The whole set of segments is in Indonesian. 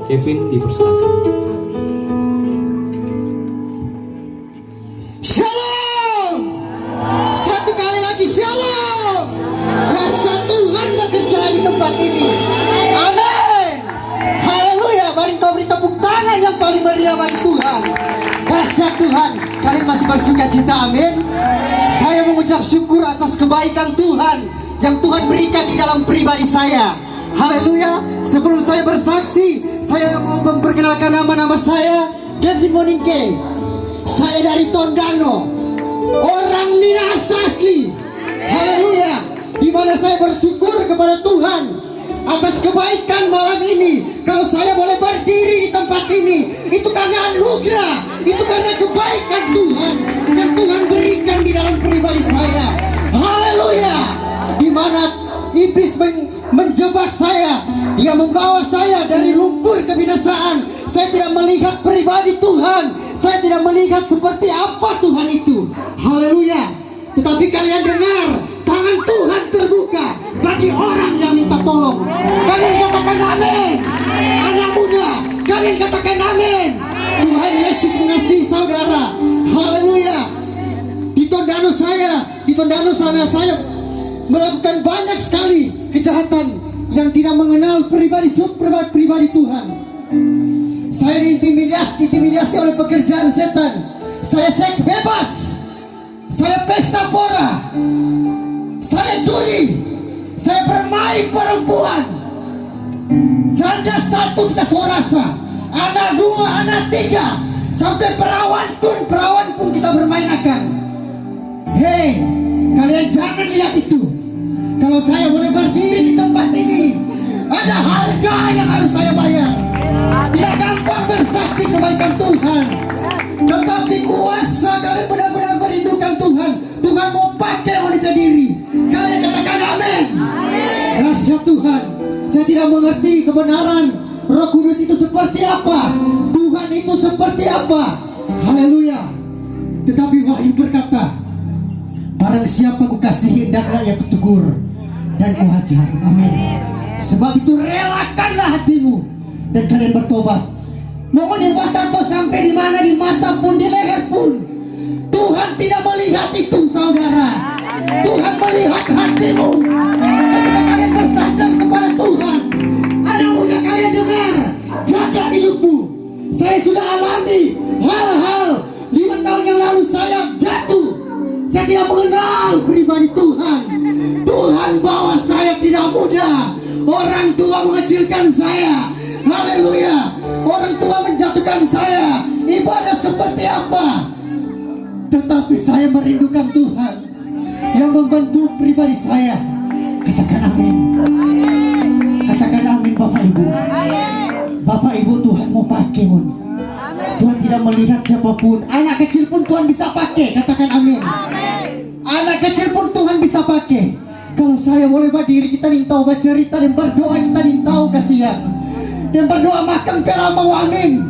Kevin, dipersilakan. Shalom. Satu kali lagi shalom. Rasa Tuhan bekerja di tempat ini. Amin. Haleluya. Mari kau beri tepuk tangan yang paling meriah bagi Tuhan. Dahsyat Tuhan. Kalian masih bersuka cita, amin. Saya mengucap syukur atas kebaikan Tuhan yang Tuhan berikan di dalam pribadi saya. Haleluya. Sebelum saya bersaksi, saya mau memperkenalkan nama saya Kevin Moningke. Saya dari Tondano, orang Minahasa asli. Haleluya. Di mana saya bersyukur kepada Tuhan atas kebaikan malam ini. Kalau saya boleh berdiri di tempat ini, itu karena anugerah, itu karena kebaikan Tuhan yang Tuhan berikan di dalam pribadi saya. Haleluya. Di mana iblis menjebak saya, dia membawa saya dari lumpur kebinasaan. Saya tidak melihat pribadi Tuhan, saya tidak melihat seperti apa Tuhan itu. Haleluya. Tetapi kalian dengar, tangan Tuhan terbuka bagi orang yang minta tolong. Kalian katakan amin. Anak muda, kalian katakan amin. Tuhan Yesus mengasihi saudara. Haleluya. Di Tondano sana saya melakukan banyak sekali kejahatan yang tidak mengenal pribadi Tuhan. Saya diintimidasi oleh pekerjaan setan. Saya seks bebas. Saya pesta pora. Saya judi. Saya bermain perempuan. Janda satu kita sorasa, anak dua, anak tiga, sampai perawan pun kita bermainakan. Hei, kalian jangan lihat itu. Kalau saya boleh berdiri di tempat ini, ada harga yang harus saya bayar. Tidak gampang bersaksi kebaikan Tuhan, tetapi kuasa kalian benar-benar merindukan Tuhan. Tuhan mau pakai wanita diri. Kalian katakan amin. Rahasia Tuhan, saya tidak mengerti kebenaran Roh Kudus itu seperti apa, Tuhan itu seperti apa. Haleluya. Tetapi Wahyu berkata, barang siapa ku kasihi hendaklah ia kutegur dan ku hajar. Amin. Sebab itu relakanlah hatimu dan kalian bertobat. Mau dirwatato sampai di mana, di mata pun, di leher pun, Tuhan tidak melihat itu, saudara. Tuhan melihat hatimu. Ketika kalian bersandar kepada Tuhan, anak muda, kalian dengar, jaga hidupmu. Saya sudah alami hal-hal 5 tahun yang lalu. Saya jatuh. Saya tidak mengenal pribadi Tuhan. Tuhan bawa saya tidak muda. Orang tua mengecilkan saya. Haleluya. Orang tua menjatuhkan saya. Ibadah seperti apa? Tetapi saya merindukan Tuhan yang membantu pribadi saya. Katakan amin. Katakan amin, Bapak Ibu. Bapak Ibu, Tuhan mau pakai pun. Tuhan tidak melihat siapapun. Anak kecil pun Tuhan bisa pakai. Katakan amin. Anak kecil pun Tuhan bisa pakai. Kalau saya boleh berdiri, kita nintau bercerita dan berdoa, kita nintau kasihan dan berdoa makan pela mau amin.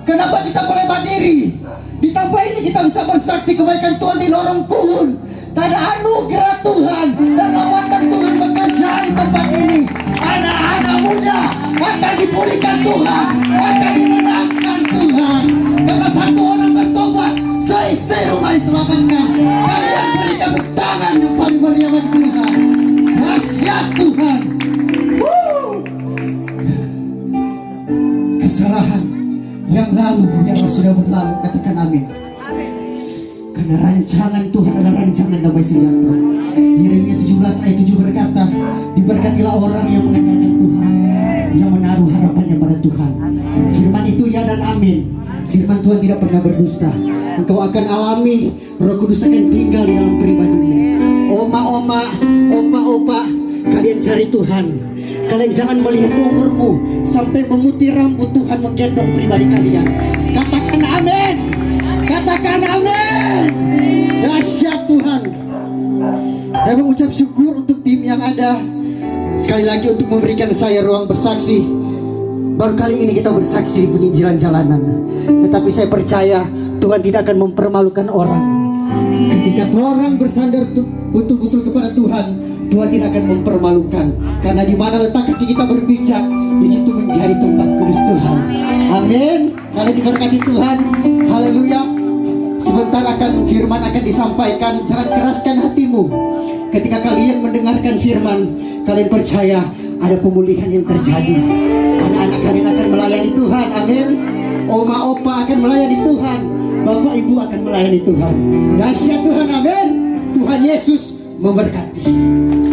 Kenapa kita boleh berdiri di tempat ini? Kita bisa bersaksi kebaikan Tuhan di lorong Kuhun. Ada anugerah Tuhan dan lawatan Tuhan bekerja di tempat ini. Anak-anak muda akan dipulihkan Tuhan, akan dimenangkan Tuhan. Karena satu orang bertobat, seisi rumah diselamatkan. Kalian beri tepuk tangan yang paling meriah bagi Tuhan. Dahsyat Tuhan. Kesalahan yang lalu yang sudah berlalu, katakan amin. Karena rancangan Tuhan adalah rancangan damai sejahtera. Yeremia 17 ayat 7 berkata, diberkatilah orang yang mengandalkan Tuhan, yang menaruh harapannya pada Tuhan. Firman itu ya dan amin. Firman Tuhan tidak pernah berdusta. Engkau akan alami Roh Kudus akan tinggal di dalam pribadimu. Oma-oma, opa-opa, kalian cari Tuhan. Kalian jangan melihat umurmu sampai memutih rambut Tuhan menggendong pribadi kalian. Katakan amin. Katakan amin. Dahsyat Tuhan. Saya mengucap syukur untuk tim yang ada. Sekali lagi untuk memberikan saya ruang bersaksi. Baru kali ini kita bersaksi di penginjilan jalanan. Tetapi saya percaya Tuhan tidak akan mempermalukan orang. Ketika orang bersandar betul-betul kepada Tuhan, Tuhan tidak akan mempermalukan. Karena di mana letak kaki kita berpijak, di situ menjadi tempat kudus Kalian diberkati Tuhan. Haleluya. Sebentar firman akan disampaikan. Jangan keraskan hatimu. Ketika kalian mendengarkan firman, kalian percaya ada pemulihan yang terjadi. Anak-anak kalian akan melayani Tuhan. Amin. Oma opa akan melayani Tuhan. Bapak ibu akan melayani Tuhan. Dahsyat Tuhan. Amin. Tuhan Yesus memberkati.